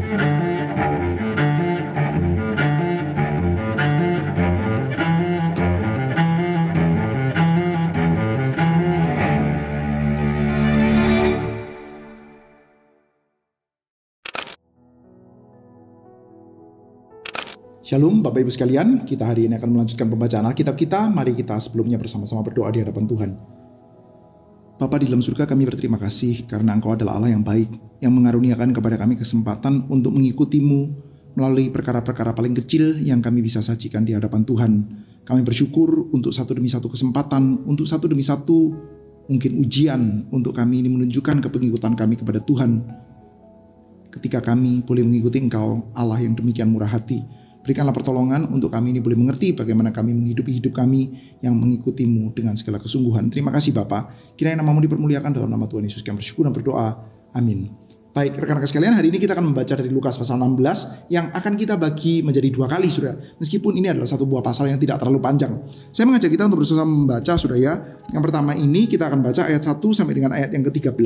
Shalom Bapak Ibu sekalian, kita hari ini akan melanjutkan pembacaan Alkitab kita. Mari kita sebelumnya bersama-sama berdoa di hadapan Tuhan. Bapa di dalam surga, kami berterima kasih karena Engkau adalah Allah yang baik, yang mengaruniakan kepada kami kesempatan untuk mengikutimu melalui perkara-perkara paling kecil yang kami bisa sajikan di hadapan Tuhan. Kami bersyukur untuk satu demi satu kesempatan, untuk satu demi satu mungkin ujian untuk kami ini menunjukkan kepengikutan kami kepada Tuhan. Ketika kami boleh mengikuti Engkau, Allah yang demikian murah hati, berikanlah pertolongan untuk kami ini boleh mengerti bagaimana kami menghidupi hidup kami yang mengikutimu dengan segala kesungguhan. Terima kasih Bapa. Kiranya namamu dipermuliakan dalam nama Tuhan Yesus. Kami bersyukur dan berdoa. Amin. Baik, rekan-rekan sekalian, hari ini kita akan membaca dari Lukas pasal 16 yang akan kita bagi menjadi 2 kali, Saudara. Meskipun ini adalah satu buah pasal yang tidak terlalu panjang. Saya mengajak kita untuk bersama membaca, Saudara ya. Yang pertama ini kita akan baca ayat 1 sampai dengan ayat yang ke-13.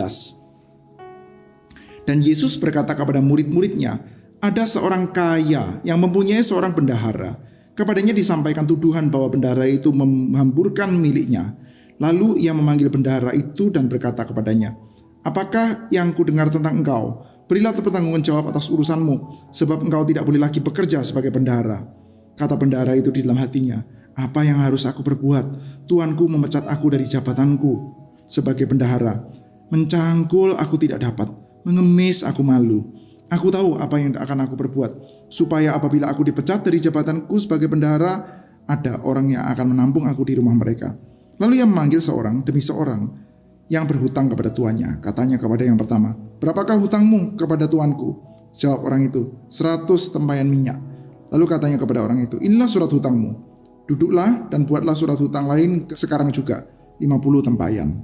Dan Yesus berkata kepada murid-muridnya, ada seorang kaya yang mempunyai seorang bendahara. Kepadanya disampaikan tuduhan bahwa bendahara itu menghamburkan miliknya. Lalu ia memanggil bendahara itu dan berkata kepadanya, apakah yang kudengar tentang engkau? Berilah pertanggungan jawab atas urusanmu, sebab engkau tidak boleh lagi bekerja sebagai bendahara. Kata bendahara itu di dalam hatinya, apa yang harus aku perbuat? Tuanku memecat aku dari jabatanku sebagai bendahara. Mencangkul aku tidak dapat, mengemis aku malu. Aku tahu apa yang akan aku perbuat, supaya apabila aku dipecat dari jabatanku sebagai bendahara, ada orang yang akan menampung aku di rumah mereka. Lalu ia memanggil seorang demi seorang yang berhutang kepada tuannya. Katanya kepada yang pertama, berapakah hutangmu kepada tuanku? Jawab orang itu, 100 tempayan minyak. Lalu katanya kepada orang itu, inilah surat hutangmu. Duduklah dan buatlah surat hutang lain sekarang juga, 50 tempayan.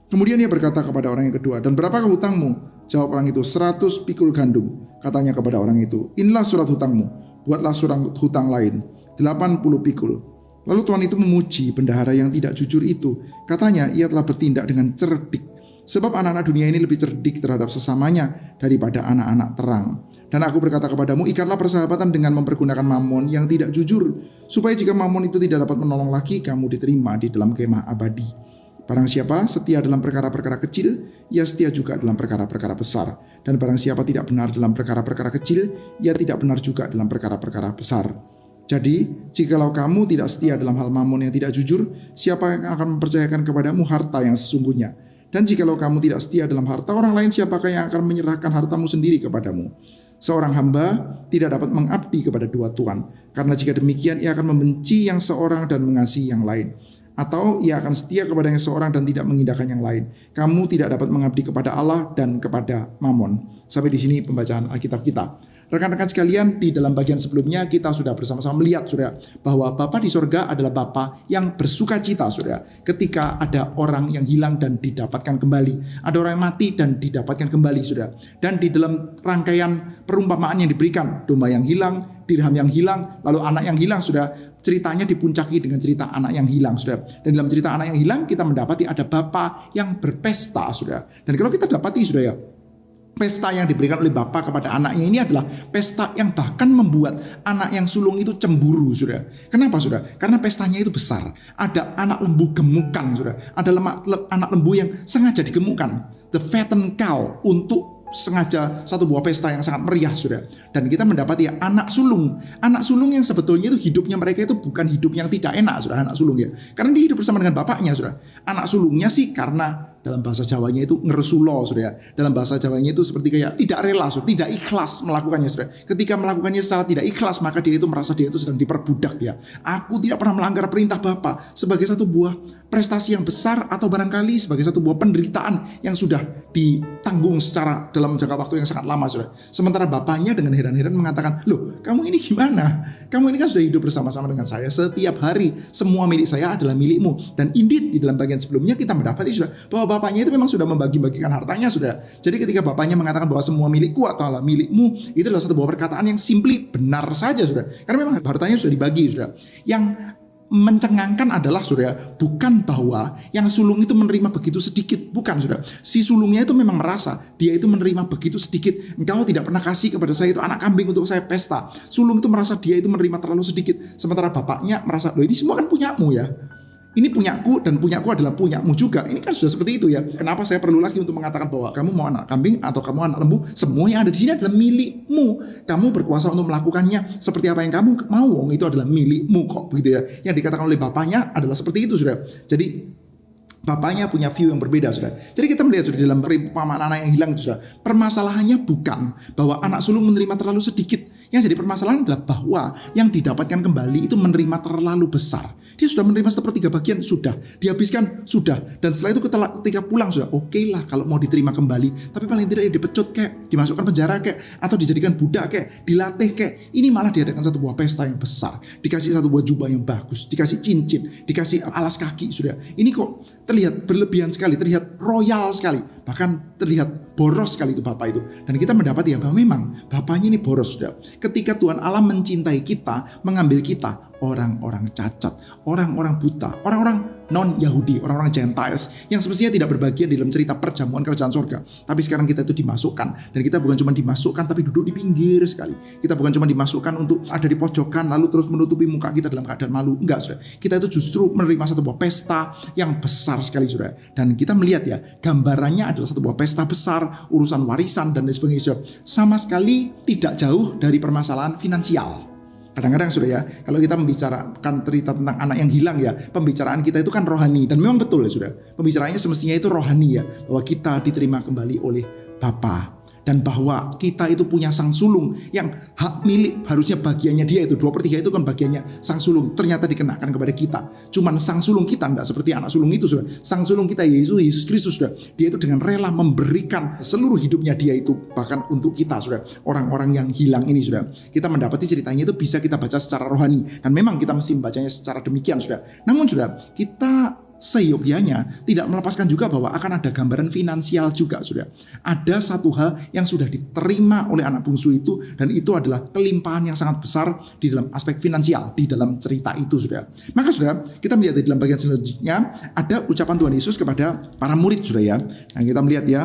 Kemudian ia berkata kepada orang yang kedua, dan berapakah hutangmu? Jawab orang itu, 100 pikul gandum. Katanya kepada orang itu, inilah surat hutangmu. Buatlah surat hutang lain, 80 pikul. Lalu tuan itu memuji bendahara yang tidak jujur itu. Katanya, ia telah bertindak dengan cerdik. Sebab anak-anak dunia ini lebih cerdik terhadap sesamanya daripada anak-anak terang. Dan aku berkata kepadamu, ikatlah persahabatan dengan mempergunakan mamon yang tidak jujur, supaya jika mamon itu tidak dapat menolong lagi, kamu diterima di dalam kemah abadi. Barang siapa setia dalam perkara-perkara kecil, ia setia juga dalam perkara-perkara besar. Dan barang siapa tidak benar dalam perkara-perkara kecil, ia tidak benar juga dalam perkara-perkara besar. Jadi, jikalau kamu tidak setia dalam hal mamon yang tidak jujur, siapa yang akan mempercayakan kepadamu harta yang sesungguhnya? Dan jikalau kamu tidak setia dalam harta orang lain, siapakah yang akan menyerahkan hartamu sendiri kepadamu? Seorang hamba tidak dapat mengabdi kepada 2 tuan, karena jika demikian ia akan membenci yang seorang dan mengasihi yang lain. Atau ia akan setia kepada yang seorang dan tidak mengindahkan yang lain. Kamu tidak dapat mengabdi kepada Allah dan kepada mamon. Sampai di sini pembacaan Alkitab kita. Rekan-rekan sekalian, di dalam bagian sebelumnya kita sudah bersama-sama melihat, Saudara, bahwa Bapa di sorga adalah Bapa yang bersuka cita, Saudara, ketika ada orang yang hilang dan didapatkan kembali. Ada orang yang mati dan didapatkan kembali, Saudara. Dan di dalam rangkaian perumpamaan yang diberikan, domba yang hilang, dirham yang hilang, lalu anak yang hilang, Saudara, ceritanya dipuncaki dengan cerita anak yang hilang, Saudara. Dan dalam cerita anak yang hilang, kita mendapati ada Bapa yang berpesta, Saudara. Dan kalau kita dapati, Saudara, ya, pesta yang diberikan oleh Bapa kepada anaknya ini adalah pesta yang bahkan membuat anak yang sulung itu cemburu, Saudara. Kenapa, Saudara? Karena pestanya itu besar. Ada anak lembu gemukan, Saudara. Ada anak lembu yang sengaja digemukkan. The fattened cow, untuk sengaja satu buah pesta yang sangat meriah, Saudara. Dan kita mendapati ya, anak sulung yang sebetulnya itu hidupnya mereka itu bukan hidup yang tidak enak, Saudara, anak sulung ya. Karena dia hidup bersama dengan bapaknya, Saudara. Anak sulungnya sih karena dalam bahasa Jawanya itu ngeresulo, Saudara. Dalam bahasa Jawanya itu seperti kayak tidak rela, Saudara, tidak ikhlas melakukannya, Saudara. Ketika melakukannya secara tidak ikhlas, maka dia itu merasa dia itu sedang diperbudak ya. Aku tidak pernah melanggar perintah Bapa, sebagai satu buah prestasi yang besar atau barangkali sebagai satu buah penderitaan yang sudah ditanggung secara dalam jangka waktu yang sangat lama, Saudara. Sementara bapaknya dengan heran-heran mengatakan, loh, kamu ini gimana? Kamu ini kan sudah hidup bersama-sama dengan saya setiap hari. Semua milik saya adalah milikmu. Dan indeed di dalam bagian sebelumnya kita mendapati, Saudara, bahwa bapaknya itu memang sudah membagi-bagikan hartanya, Saudara. Jadi ketika bapaknya mengatakan bahwa semua milikku atau milikmu, itu adalah satu buah perkataan yang simply benar saja, Saudara. Karena memang hartanya sudah dibagi, Saudara. Yang mencengangkan adalah saudara, bukan bahwa yang sulung itu menerima begitu sedikit, bukan saudara. Si sulungnya itu memang merasa dia itu menerima begitu sedikit. Engkau tidak pernah kasih kepada saya itu anak kambing untuk saya pesta. Sulung itu merasa dia itu menerima terlalu sedikit, sementara bapaknya merasa, loh ini semua kan punyamu ya. Ini punyaku dan punyaku adalah punyamu juga. Ini kan sudah seperti itu ya. Kenapa saya perlu lagi untuk mengatakan bahwa kamu mau anak kambing atau kamu anak lembu, semua yang ada di sini adalah milikmu. Kamu berkuasa untuk melakukannya seperti apa yang kamu mau. Itu adalah milikmu kok, begitu ya. Yang dikatakan oleh bapaknya adalah seperti itu, saudara. Jadi bapaknya punya view yang berbeda, saudara. Jadi kita melihat sudah dalam perumpamaan anak yang hilang itu, saudara. Permasalahannya bukan bahwa anak sulung menerima terlalu sedikit. Yang jadi permasalahan adalah bahwa yang didapatkan kembali itu menerima terlalu besar. Dia sudah menerima 1/3 bagian, sudah dihabiskan, sudah. Dan setelah itu ketika pulang sudah oke lah kalau mau diterima kembali. Tapi paling tidak dipecut kayak, dimasukkan penjara kayak, atau dijadikan budak kayak, dilatih kayak. Ini malah diadakan satu buah pesta yang besar, dikasih satu buah jubah yang bagus, dikasih cincin, dikasih alas kaki, sudah. Ini kok terlihat berlebihan sekali, terlihat royal sekali, bahkan terlihat boros sekali itu bapak itu. Dan kita mendapati ya bahwa memang bapaknya ini boros, sudah. Ketika Tuhan Allah mencintai kita, mengambil kita, orang-orang cacat, orang-orang buta, orang-orang non-Yahudi, orang-orang Gentiles yang semestinya tidak berbagian dalam cerita perjamuan kerajaan surga. Tapi sekarang kita itu dimasukkan, dan kita bukan cuma dimasukkan tapi duduk di pinggir sekali. Kita bukan cuma dimasukkan untuk ada di pojokan lalu terus menutupi muka kita dalam keadaan malu. Enggak, saudara. Kita itu justru menerima satu buah pesta yang besar sekali, saudara. Dan kita melihat ya, gambarannya adalah satu buah pesta besar, urusan warisan dan lain sebagainya, saudara. Sama sekali tidak jauh dari permasalahan finansial. Kadang-kadang sudah ya, kalau kita membicarakan cerita tentang anak yang hilang ya, pembicaraan kita itu kan rohani. Dan memang betul ya sudah, pembicaraannya semestinya itu rohani ya, bahwa kita diterima kembali oleh Bapa. Dan bahwa kita itu punya sang sulung yang hak milik, harusnya bagiannya dia itu 2/3 itu kan bagiannya sang sulung, ternyata dikenakan kepada kita. Cuman sang sulung kita tidak seperti anak sulung itu, sudah. Sang sulung kita Yesus Kristus, sudah. Dia itu dengan rela memberikan seluruh hidupnya dia itu bahkan untuk kita, sudah. Orang-orang yang hilang ini, sudah. Kita mendapati ceritanya itu bisa kita baca secara rohani, dan memang kita mesti membacanya secara demikian, sudah. Namun, sudah, kita seyogyanya tidak melepaskan juga bahwa akan ada gambaran finansial juga, sudah. Ada satu hal yang sudah diterima oleh anak bungsu itu, dan itu adalah kelimpahan yang sangat besar di dalam aspek finansial di dalam cerita itu, sudah. Maka sudah, kita melihat di dalam bagian selanjutnya ada ucapan Tuhan Yesus kepada para murid, sudah ya. Nah, kita melihat ya.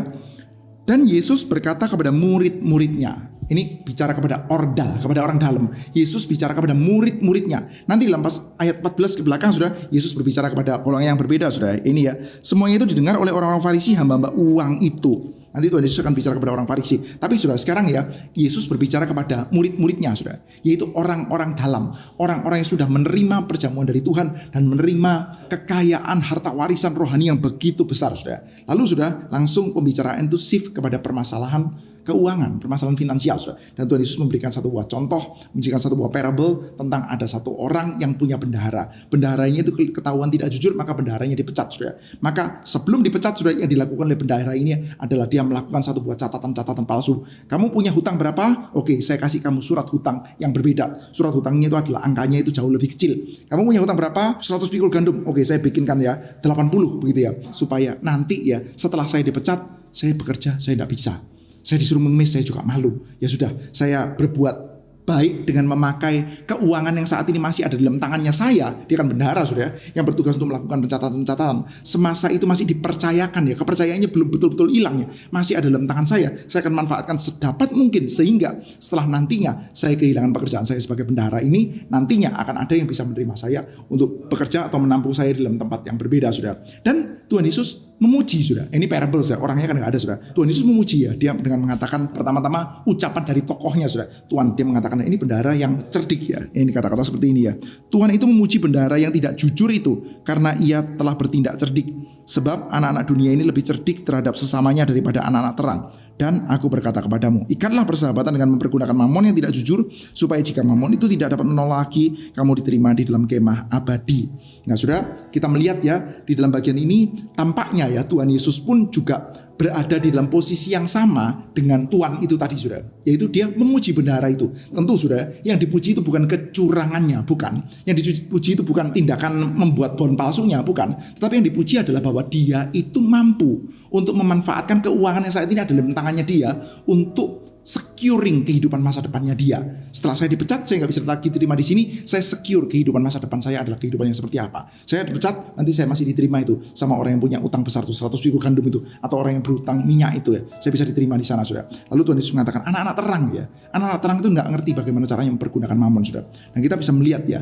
Dan Yesus berkata kepada murid-muridnya. Ini bicara kepada ordal, kepada orang dalam. Yesus bicara kepada murid-muridnya. Nanti dalam pas ayat 14 ke belakang, sudah, Yesus berbicara kepada golongan yang berbeda, sudah. Ini ya, semuanya itu didengar oleh orang-orang Farisi, hamba-hamba uang itu. Nanti Tuhan Yesus akan bicara kepada orang Farisi. Tapi sudah, sekarang ya, Yesus berbicara kepada murid-muridnya, sudah. Yaitu orang-orang dalam, orang-orang yang sudah menerima perjamuan dari Tuhan dan menerima kekayaan harta warisan rohani yang begitu besar, sudah. Lalu sudah, langsung pembicaraan itu shift kepada permasalahan keuangan, permasalahan finansial, saudara. Dan Tuhan Yesus memberikan satu buah contoh, memberikan satu buah parable tentang ada satu orang yang punya bendahara. Bendaharanya itu ketahuan tidak jujur, maka bendaharanya dipecat, saudara. Maka sebelum dipecat, saudara, yang dilakukan oleh bendahara ini adalah dia melakukan satu buah catatan-catatan palsu. Kamu punya hutang berapa? Oke, saya kasih kamu surat hutang yang berbeda. Surat hutangnya itu adalah angkanya itu jauh lebih kecil. Kamu punya hutang berapa? 100 pikul gandum. Oke, saya bikinkan ya 80 begitu ya. Supaya nanti ya setelah saya dipecat, saya bekerja, saya tidak bisa. Saya disuruh mengemis, saya juga malu. Ya sudah, saya berbuat baik dengan memakai keuangan yang saat ini masih ada dalam tangannya saya. Dia kan bendahara, sudah, yang bertugas untuk melakukan pencatatan-pencatatan. Semasa itu masih dipercayakan ya, kepercayaannya belum betul-betul hilang ya, masih ada dalam tangan saya. Saya akan manfaatkan sedapat mungkin sehingga setelah nantinya saya kehilangan pekerjaan saya sebagai bendahara ini, nantinya akan ada yang bisa menerima saya untuk bekerja atau menampung saya di dalam tempat yang berbeda, sudah. Dan Tuhan Yesus memuji, sudah. Ini parable, sudah. Orangnya kan nggak ada, sudah. Tuhan Yesus memuji ya, dia dengan mengatakan pertama-tama ucapan dari tokohnya, sudah. Tuhan, dia mengatakan ini bendahara yang cerdik ya. Ini kata-kata seperti ini ya. Tuhan itu memuji bendahara yang tidak jujur itu karena ia telah bertindak cerdik. Sebab anak-anak dunia ini lebih cerdik terhadap sesamanya daripada anak-anak terang. Dan aku berkata kepadamu, ikatlah persahabatan dengan mempergunakan mamon yang tidak jujur, supaya jika mamon itu tidak dapat menolak lagi, kamu diterima di dalam kemah abadi. Nah, saudara, kita melihat ya, di dalam bagian ini tampaknya ya Tuhan Yesus pun juga berada di dalam posisi yang sama dengan Tuhan itu tadi, saudara. Yaitu dia memuji bendahara itu. Tentu, saudara, yang dipuji itu bukan kecurangannya, bukan. Yang dipuji itu bukan tindakan membuat bon palsunya, bukan. Tetapi yang dipuji adalah bahwa dia itu mampu untuk memanfaatkan keuangan yang saat ini ada dalam tangannya dia untuk securing kehidupan masa depannya dia. Setelah saya dipecat, saya nggak bisa lagi diterima di sini. Saya secure kehidupan masa depan saya adalah kehidupan yang seperti apa. Saya dipecat, nanti saya masih diterima itu sama orang yang punya utang besar tuh 100 piku gandum itu, atau orang yang berutang minyak itu ya. Saya bisa diterima di sana, saudara. Lalu Tuhan Yesus mengatakan anak-anak terang ya. Anak-anak terang itu nggak ngerti bagaimana caranya mempergunakan mamon, saudara. Dan kita bisa melihat ya,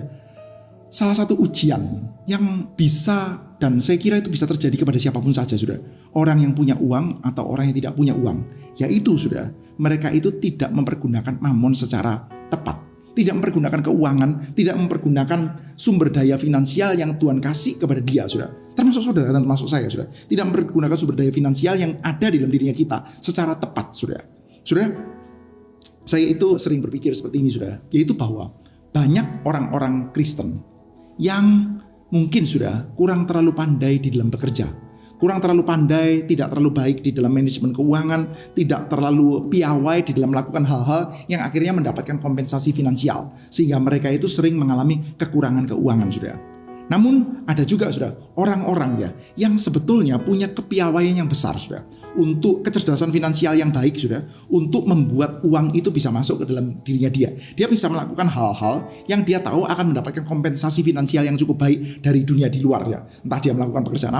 salah satu ujian yang bisa, dan saya kira itu bisa terjadi kepada siapapun saja, saudara. Orang yang punya uang atau orang yang tidak punya uang, yaitu saudara, mereka itu tidak mempergunakan mamon secara tepat. Tidak mempergunakan keuangan, tidak mempergunakan sumber daya finansial yang Tuhan kasih kepada dia, saudara. Termasuk saudara dan termasuk saya, saudara. Tidak mempergunakan sumber daya finansial yang ada di dalam dirinya kita secara tepat, saudara. Saudara, saya itu sering berpikir seperti ini, saudara. Yaitu bahwa banyak orang-orang Kristen yang mungkin sudah kurang terlalu pandai di dalam bekerja, kurang terlalu pandai, tidak terlalu baik di dalam manajemen keuangan, tidak terlalu piawai di dalam melakukan hal-hal yang akhirnya mendapatkan kompensasi finansial, sehingga mereka itu sering mengalami kekurangan keuangan, saudara. Namun ada juga sudah orang-orang ya yang sebetulnya punya kepiawaian yang besar sudah untuk kecerdasan finansial yang baik sudah untuk membuat uang itu bisa masuk ke dalam dirinya dia. Dia bisa melakukan hal-hal yang dia tahu akan mendapatkan kompensasi finansial yang cukup baik dari dunia di luar ya. Entah dia melakukan pekerjaan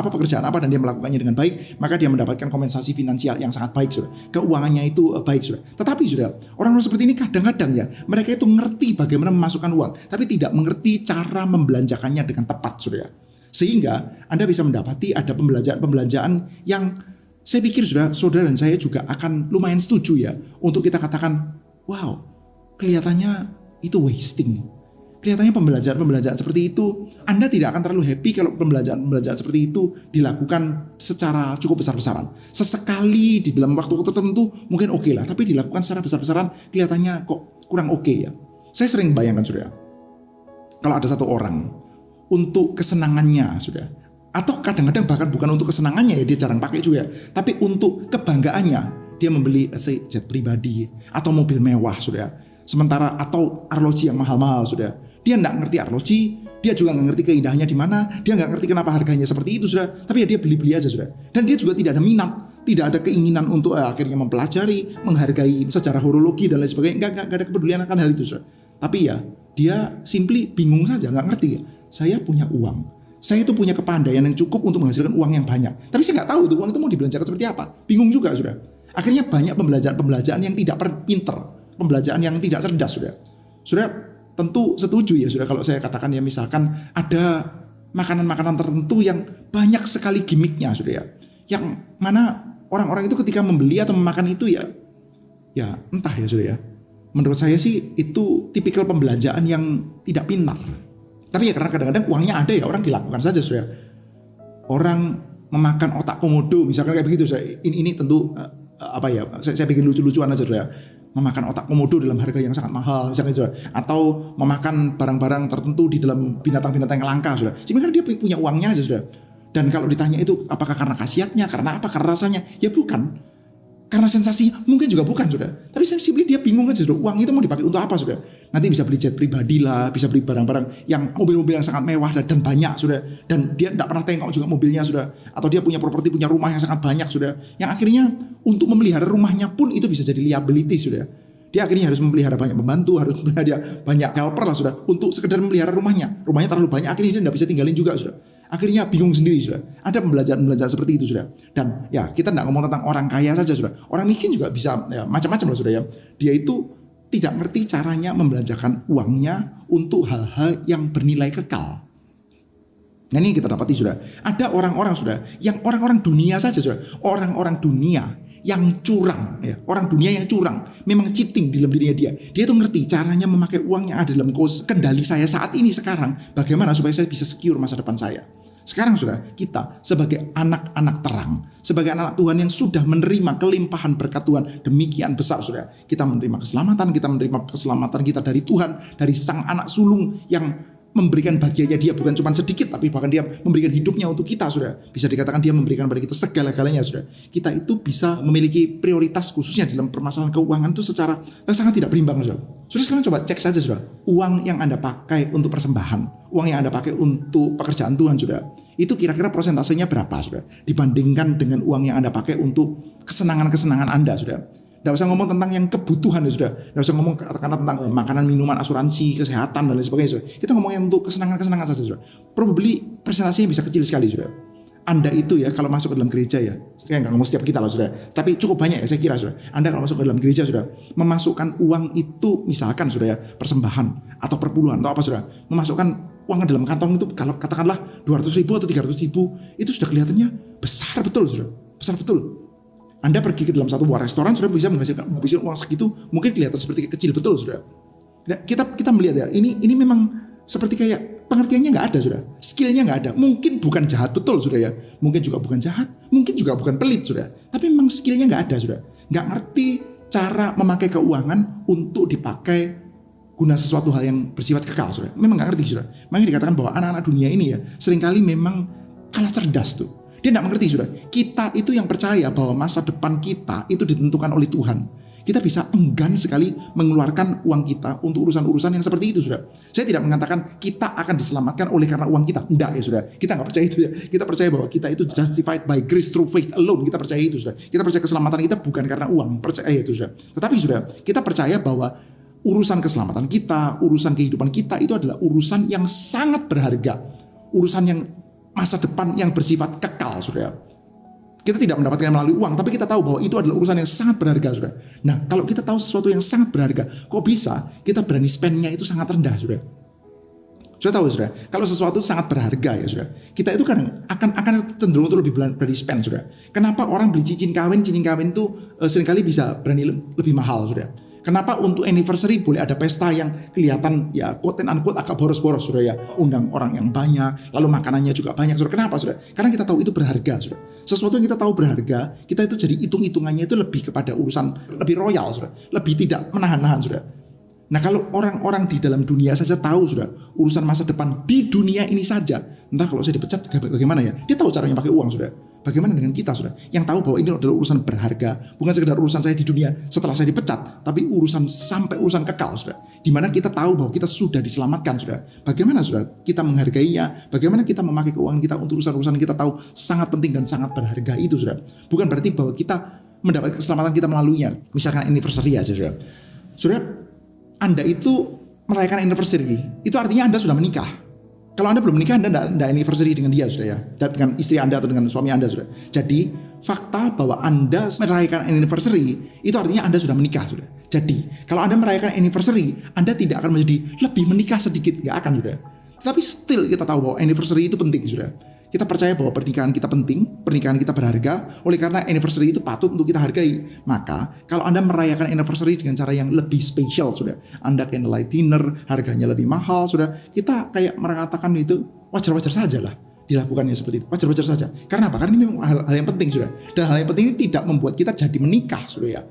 apa dan dia melakukannya dengan baik, maka dia mendapatkan kompensasi finansial yang sangat baik sudah. Keuangannya itu baik sudah. Tetapi sudah orang-orang seperti ini kadang-kadang ya mereka itu ngerti bagaimana memasukkan uang, tapi tidak mengerti cara membelanjakannya dengan tepat, saudara. Sehingga Anda bisa mendapati ada pembelanjaan yang saya pikir saudara dan saya juga akan lumayan setuju ya untuk kita katakan, wow, kelihatannya itu wasting. Kelihatannya pembelanjaan seperti itu, Anda tidak akan terlalu happy kalau pembelanjaan seperti itu dilakukan secara cukup besar-besaran. Sesekali di dalam waktu tertentu mungkin oke lah, tapi dilakukan secara besar-besaran kelihatannya kok kurang oke ya. Saya sering bayangkan saudara, kalau ada satu orang untuk kesenangannya sudah, atau kadang-kadang bahkan bukan untuk kesenangannya ya, dia jarang pakai juga, tapi untuk kebanggaannya dia membeli jet pribadi atau mobil mewah sudah, sementara atau arloji yang mahal-mahal sudah. Dia nggak ngerti arloji, dia juga nggak ngerti keindahannya di mana, dia nggak ngerti kenapa harganya seperti itu sudah, tapi ya dia beli-beli aja sudah. Dan dia juga tidak ada minat, tidak ada keinginan untuk akhirnya mempelajari, menghargai sejarah horologi dan lain sebagainya, nggak ada kepedulian akan hal itu sudah. Tapi ya dia simply bingung saja, nggak ngerti ya. Saya punya uang, saya itu punya kepandaian yang cukup untuk menghasilkan uang yang banyak. Tapi saya nggak tahu tuh uang itu mau dibelanjakan seperti apa. Bingung juga sudah. Akhirnya banyak pembelanjaan yang tidak pinter, pembelanjaan yang tidak cerdas sudah. Sudah tentu setuju ya sudah kalau saya katakan ya misalkan ada makanan-makanan tertentu yang banyak sekali gimmicknya sudah ya. Yang mana orang-orang itu ketika membeli atau memakan itu ya entah ya sudah ya. Menurut saya sih itu tipikal pembelanjaan yang tidak pintar. Tapi ya karena kadang-kadang uangnya ada ya orang dilakukan saja sudah. Orang memakan otak komodo misalkan kayak begitu sudah. Ini tentu saya bikin lucu-lucuan aja sudah. Memakan otak komodo dalam harga yang sangat mahal misalnya sudah. Atau memakan barang-barang tertentu di dalam binatang-binatang yang langka sudah. Sebenarnya dia punya uangnya aja sudah. Dan kalau ditanya itu apakah karena khasiatnya, karena apa, karena rasanya, ya bukan. Karena sensasi mungkin juga bukan sudah. Tapi simply dia bingung aja sudah. Uang itu mau dipakai untuk apa sudah? Nanti bisa beli jet pribadi lah, bisa beli barang-barang yang mobil-mobil yang sangat mewah dan banyak sudah. Dan dia tidak pernah tengok juga mobilnya sudah. Atau dia punya properti, punya rumah yang sangat banyak sudah. Yang akhirnya untuk memelihara rumahnya pun itu bisa jadi liability sudah. Dia akhirnya harus memelihara banyak pembantu, harus memelihara banyak helper lah sudah. Untuk sekedar memelihara rumahnya. Rumahnya terlalu banyak, akhirnya dia tidak bisa tinggalin juga sudah. Akhirnya bingung sendiri sudah. Ada pembelanjaan seperti itu sudah. Dan ya kita tidak ngomong tentang orang kaya saja sudah. Orang miskin juga bisa ya, macam-macam lah sudah ya. Dia itu tidak ngerti caranya membelanjakan uangnya untuk hal-hal yang bernilai kekal. Nah ini kita dapati sudah. Ada orang-orang sudah, yang orang-orang dunia saja sudah. Orang-orang dunia yang curang ya. Orang dunia yang curang. Memang cheating di dalam dirinya dia. Dia itu ngerti caranya memakai uang yang ada dalam kendali saya saat ini sekarang. Bagaimana supaya saya bisa secure masa depan saya. Sekarang sudah kita sebagai anak-anak terang, sebagai anak Tuhan yang sudah menerima kelimpahan berkat Tuhan demikian besar sudah. Kita menerima keselamatan kita dari Tuhan, dari sang anak sulung yang memberikan bagiannya dia bukan cuma sedikit, tapi bahkan dia memberikan hidupnya untuk kita sudah. Bisa dikatakan dia memberikan pada kita segala-galanya sudah. Kita itu bisa memiliki prioritas khususnya dalam permasalahan keuangan itu secara sangat tidak berimbang sudah. Sudah sekarang coba cek saja sudah. Uang yang Anda pakai untuk persembahan, uang yang Anda pakai untuk pekerjaan Tuhan sudah. Itu kira-kira persentasenya berapa sudah? Dibandingkan dengan uang yang Anda pakai untuk kesenangan-kesenangan Anda sudah. Nggak usah ngomong tentang yang kebutuhan ya sudah. Nggak usah ngomong katakanlah tentang makanan, minuman, asuransi, kesehatan dan lain sebagainya sudah. Kita ngomong yang untuk kesenangan-kesenangan saja sudah. Probably presentasinya bisa kecil sekali sudah. Anda itu ya kalau masuk ke dalam gereja ya, saya nggak ngomong setiap kita lah sudah, tapi cukup banyak ya saya kira sudah. Anda kalau masuk ke dalam gereja sudah, memasukkan uang itu misalkan sudah ya persembahan atau perpuluhan atau apa sudah, memasukkan uang ke dalam kantong itu kalau katakanlah 200.000 atau 300.000 itu sudah kelihatannya besar betul sudah, besar betul. Anda pergi ke dalam satu buah restoran sudah bisa menghasilkan uang segitu, mungkin kelihatan seperti kecil betul sudah. Nah, kita melihat ya, ini memang seperti kayak pengertiannya nggak ada sudah, skillnya nggak ada. Mungkin bukan jahat betul sudah ya, mungkin juga bukan jahat, mungkin juga bukan pelit sudah. Tapi memang skillnya nggak ada sudah, nggak ngerti cara memakai keuangan untuk dipakai guna sesuatu hal yang bersifat kekal sudah. Memang nggak ngerti sudah. Makanya dikatakan bahwa anak-anak dunia ini ya seringkali memang kalah cerdas tuh. Dia nggak mengerti sudah. Kita itu yang percaya bahwa masa depan kita itu ditentukan oleh Tuhan. Kita bisa enggan sekali mengeluarkan uang kita untuk urusan-urusan yang seperti itu sudah. Saya tidak mengatakan kita akan diselamatkan oleh karena uang kita. Enggak ya sudah. Kita nggak percaya itu ya. Kita percaya bahwa kita itu justified by grace through faith alone. Kita percaya itu sudah. Kita percaya keselamatan kita bukan karena uang. Percaya itu sudah. Tetapi sudah kita percaya bahwa urusan keselamatan kita, urusan kehidupan kita itu adalah urusan yang sangat berharga. Urusan yang masa depan yang bersifat kekal sudah. Kita tidak mendapatkan melalui uang, tapi kita tahu bahwa itu adalah urusan yang sangat berharga, sudah. Nah, kalau kita tahu sesuatu yang sangat berharga, kok bisa kita berani spend-nya itu sangat rendah, sudah? Sudah tahu, sudah. Kalau sesuatu sangat berharga, ya, sudah. Kita itu kadang akan cenderung untuk lebih berani spend, sudah. Kenapa orang beli cincin kawin itu seringkali bisa berani lebih mahal, sudah? Kenapa untuk anniversary boleh ada pesta yang kelihatan ya quote and unquote agak boros-boros sudah ya. Undang orang yang banyak, lalu makanannya juga banyak sudah. Kenapa sudah? Karena kita tahu itu berharga sudah. Sesuatu yang kita tahu berharga, kita itu jadi hitung-hitungannya itu lebih kepada urusan lebih royal sudah. Lebih tidak menahan-nahan sudah. Nah kalau orang-orang di dalam dunia saja tahu sudah urusan masa depan di dunia ini saja. Entah kalau saya dipecat bagaimana ya. Dia tahu caranya pakai uang sudah. Bagaimana dengan kita sudah yang tahu bahwa ini adalah urusan berharga, bukan sekedar urusan saya di dunia setelah saya dipecat, tapi urusan sampai urusan kekal sudah. Di mana kita tahu bahwa kita sudah diselamatkan sudah. Bagaimana sudah kita menghargainya, bagaimana kita memakai keuangan kita untuk urusan-urusan yang kita tahu sangat penting dan sangat berharga itu sudah. Bukan berarti bahwa kita mendapat keselamatan kita melaluinya. Misalkan anniversary aja sudah. Sudah Anda itu merayakan anniversary, itu artinya Anda sudah menikah. Kalau Anda belum menikah, Anda tidak anniversary dengan dia sudah ya, dan dengan istri Anda atau dengan suami Anda sudah. Jadi fakta bahwa Anda merayakan anniversary itu artinya Anda sudah menikah sudah. Jadi kalau Anda merayakan anniversary, Anda tidak akan menjadi lebih menikah sedikit, nggak akan sudah. Tetapi still kita tahu bahwa anniversary itu penting sudah. Kita percaya bahwa pernikahan kita penting, pernikahan kita berharga, oleh karena anniversary itu patut untuk kita hargai. Maka, kalau Anda merayakan anniversary dengan cara yang lebih spesial, sudah. Anda candlelight dinner, harganya lebih mahal, sudah. Kita kayak mengatakan itu wajar-wajar saja lah. Dilakukannya seperti itu, wajar-wajar saja. Karena apa? Karena ini memang hal yang penting, sudah. Dan hal yang penting ini tidak membuat kita jadi menikah, sudah ya.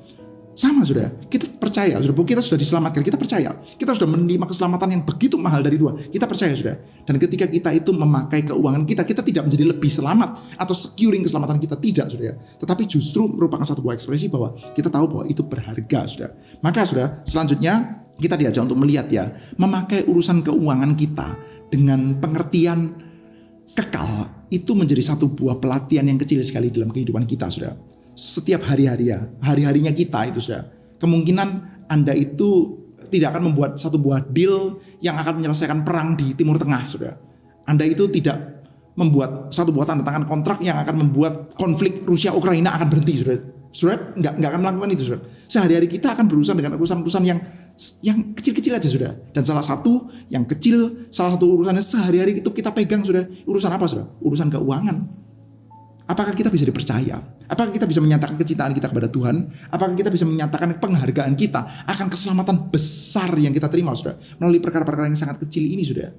Sama sudah, kita percaya sudah bahwa kita sudah diselamatkan, kita percaya kita sudah menerima keselamatan yang begitu mahal dari Tuhan, kita percaya sudah. Dan ketika kita itu memakai keuangan kita tidak menjadi lebih selamat atau securing keselamatan kita, tidak sudah ya. Tetapi justru merupakan satu buah ekspresi bahwa kita tahu bahwa itu berharga sudah. Maka sudah selanjutnya kita diajak untuk melihat ya, memakai urusan keuangan kita dengan pengertian kekal itu menjadi satu buah pelatihan yang kecil sekali dalam kehidupan kita sudah. Setiap hari-harinya kita itu sudah. Kemungkinan Anda itu tidak akan membuat satu buah deal yang akan menyelesaikan perang di Timur Tengah sudah. Anda itu tidak membuat satu buah tanda tangan kontrak yang akan membuat konflik Rusia Ukraina akan berhenti sudah. Sudah nggak akan melakukan itu sudah. Sehari-hari kita akan berurusan dengan urusan-urusan yang kecil-kecil aja sudah. Dan salah satu urusannya sehari-hari itu kita pegang sudah. Urusan apa sudah? Urusan keuangan. Apakah kita bisa dipercaya? Apakah kita bisa menyatakan kecintaan kita kepada Tuhan? Apakah kita bisa menyatakan penghargaan kita akan keselamatan besar yang kita terima sudah melalui perkara-perkara yang sangat kecil ini sudah?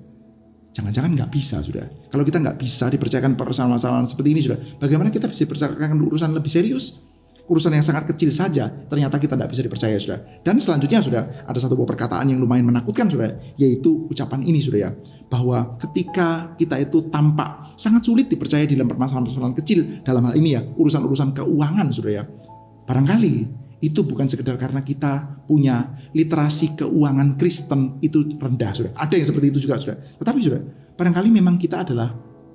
Jangan-jangan nggak bisa sudah. Kalau kita nggak bisa dipercayakan permasalahan seperti ini sudah, bagaimana kita bisa dipercayakan urusan lebih serius? Urusan yang sangat kecil saja ternyata kita tidak bisa dipercaya sudah. Dan selanjutnya sudah ada satu buah perkataan yang lumayan menakutkan sudah, yaitu ucapan ini sudah ya, bahwa ketika kita itu tampak sangat sulit dipercaya dalam permasalahan-permasalahan kecil, dalam hal ini ya urusan-urusan keuangan sudah ya, barangkali itu bukan sekedar karena kita punya literasi keuangan Kristen itu rendah sudah. Ada yang seperti itu juga sudah. Tetapi sudah, barangkali memang kita adalah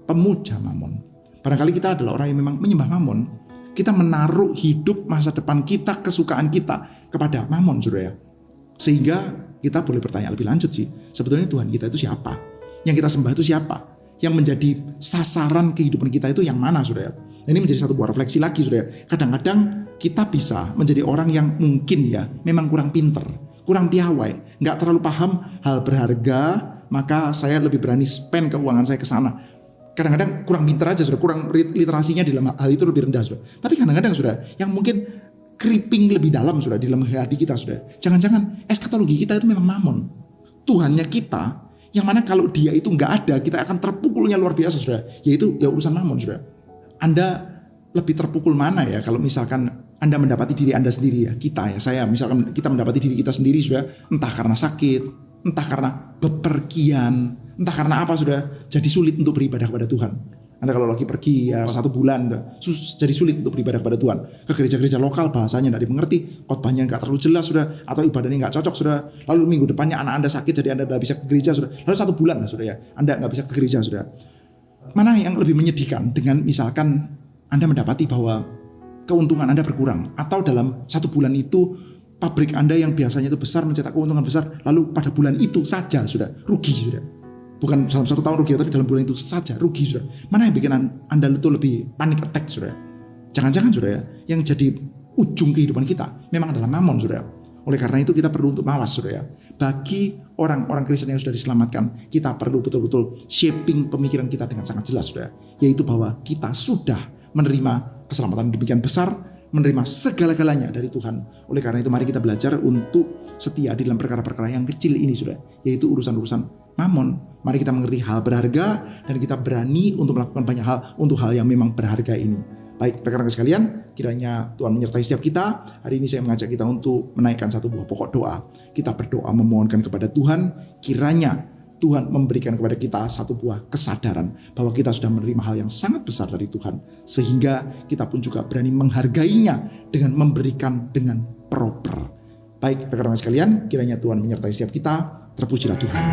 pemuja mamon. Barangkali kita adalah orang yang memang menyembah mamon. Kita menaruh hidup, masa depan kita, kesukaan kita kepada mamon, saudara ya. Sehingga kita boleh bertanya lebih lanjut sih, sebetulnya Tuhan kita itu siapa? Yang kita sembah itu siapa? Yang menjadi sasaran kehidupan kita itu yang mana, saudara? Ini menjadi satu buah refleksi lagi, saudara. Kadang-kadang kita bisa menjadi orang yang mungkin ya memang kurang pinter, kurang piawai, nggak terlalu paham hal berharga, maka saya lebih berani spend keuangan saya ke sana. Kadang-kadang kurang pinter aja, saudara, kurang literasinya di dalam hal itu lebih rendah, saudara. Tapi kadang-kadang, saudara, yang mungkin creeping lebih dalam, saudara, di dalam hati kita, saudara. Jangan-jangan eskatologi kita itu memang mamon. Tuhannya kita, yang mana kalau dia itu nggak ada, kita akan terpukulnya luar biasa, saudara. Yaitu ya urusan mamon, saudara. Anda lebih terpukul mana ya kalau misalkan Anda mendapati diri Anda sendiri ya, kita ya, saya misalkan kita mendapati diri kita sendiri, sudah entah karena sakit, entah karena bepergian, entah karena apa, sudah jadi sulit untuk beribadah kepada Tuhan. Anda kalau lagi pergi ya 1 bulan, jadi sulit untuk beribadah kepada Tuhan. Ke gereja-gereja lokal bahasanya tidak dimengerti, khotbahnya nggak terlalu jelas, sudah, atau ibadahnya nggak cocok, sudah. Lalu minggu depannya anak Anda sakit, jadi Anda tidak bisa ke gereja, sudah. Lalu 1 bulan lah, sudah ya, Anda nggak bisa ke gereja, sudah. Mana yang lebih menyedihkan dengan misalkan Anda mendapati bahwa keuntungan Anda berkurang, atau dalam 1 bulan itu pabrik Anda yang biasanya itu besar mencetak keuntungan besar, lalu pada bulan itu saja sudah rugi, sudah. Bukan dalam 1 tahun rugi, tapi dalam bulan itu saja rugi, sudah. Mana yang bikin Anda itu lebih panic attack, sudah? Jangan-jangan, sudah ya, yang jadi ujung kehidupan kita memang adalah mamon, sudah. Oleh karena itu kita perlu untuk mawas, sudah ya. Bagi orang-orang Kristen yang sudah diselamatkan, kita perlu betul-betul shaping pemikiran kita dengan sangat jelas, sudah. Yaitu bahwa kita sudah menerima keselamatan demikian besar, menerima segala-galanya dari Tuhan. Oleh karena itu mari kita belajar untuk setia di dalam perkara-perkara yang kecil ini, sudah. Yaitu urusan-urusan mamon. Mari kita mengerti hal berharga dan kita berani untuk melakukan banyak hal untuk hal yang memang berharga ini. Baik, rekan-rekan sekalian, kiranya Tuhan menyertai setiap kita. Hari ini saya mengajak kita untuk menaikkan 1 buah pokok doa. Kita berdoa memohonkan kepada Tuhan, kiranya Tuhan memberikan kepada kita 1 buah kesadaran bahwa kita sudah menerima hal yang sangat besar dari Tuhan. Sehingga kita pun juga berani menghargainya dengan memberikan dengan proper. Baik, rekan-rekan sekalian, kiranya Tuhan menyertai setiap kita. Terpujilah Tuhan.